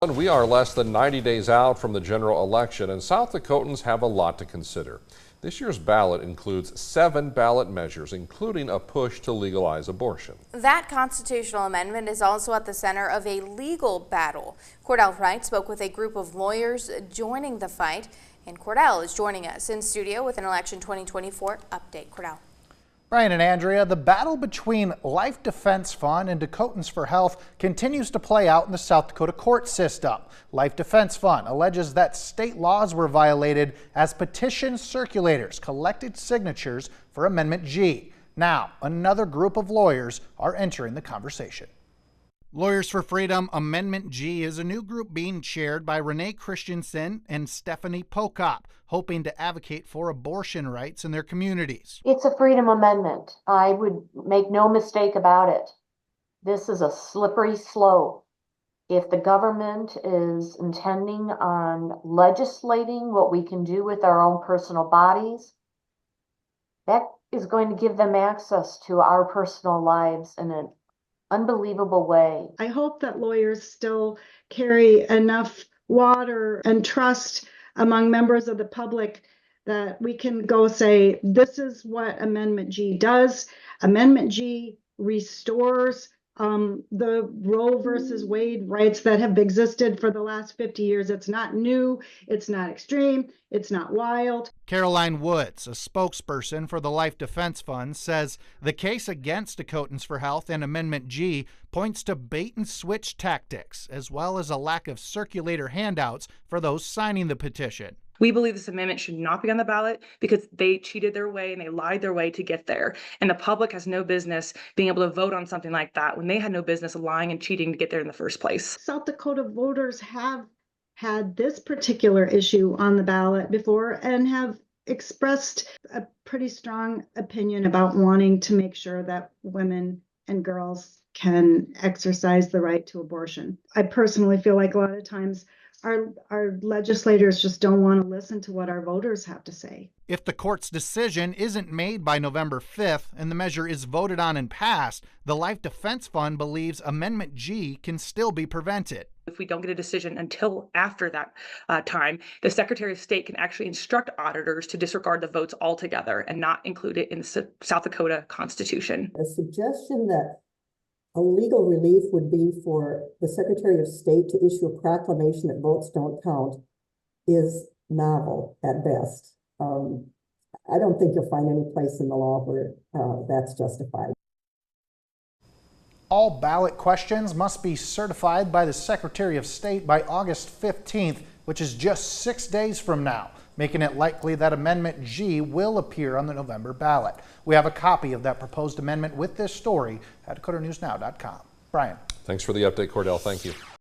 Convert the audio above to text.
We are less than 90 days out from the general election, and South Dakotans have a lot to consider. This year's ballot includes 7 ballot measures, including a push to legalize abortion. That constitutional amendment is also at the center of a legal battle. Cordell Wright spoke with a group of lawyers joining the fight, and Cordell is joining us in studio with an Election 2024 update. Cordell. Brian and Andrea, the battle between Life Defense Fund and Dakotans for Health continues to play out in the South Dakota court system. Life Defense Fund alleges that state laws were violated as petition circulators collected signatures for Amendment G. Now, another group of lawyers are entering the conversation. Lawyers for Freedom Amendment G is a new group being chaired by Renee Christensen and Stephanie Pokop, hoping to advocate for abortion rights in their communities. It's a freedom amendment. I would make no mistake about it. This is a slippery slope. If the government is intending on legislating what we can do with our own personal bodies, that is going to give them access to our personal lives in an unbelievable way. I hope that lawyers still carry enough water and trust among members of the public that we can go say, this is what Amendment G does. Amendment G restores the Roe versus Wade rights that have existed for the last 50 years. It's not new, it's not extreme, it's not wild. Caroline Woods, a spokesperson for the Life Defense Fund, says the case against Dakotans for Health and Amendment G points to bait and switch tactics, as well as a lack of circulator handouts for those signing the petition. We believe this amendment should not be on the ballot because they cheated their way and they lied their way to get there. And the public has no business being able to vote on something like that when they had no business lying and cheating to get there in the first place. South Dakota voters have had this particular issue on the ballot before and have expressed a pretty strong opinion about wanting to make sure that women and girls can exercise the right to abortion. I personally feel like a lot of times our legislators just don't want to listen to what our voters have to say. If the court's decision isn't made by November 5th and the measure is voted on and passed, the Life Defense Fund believes Amendment G can still be prevented. If we don't get a decision until after that time, the Secretary of State can actually instruct auditors to disregard the votes altogether and not include it in the South Dakota Constitution. A suggestion that a legal relief would be for the Secretary of State to issue a proclamation that votes don't count is novel at best. I don't think you'll find any place in the law where that's justified. All ballot questions must be certified by the Secretary of State by August 15th, which is just 6 days from now, making it likely that Amendment G will appear on the November ballot. We have a copy of that proposed amendment with this story at DakotaNewsNow.com. Brian. Thanks for the update, Cordell. Thank you.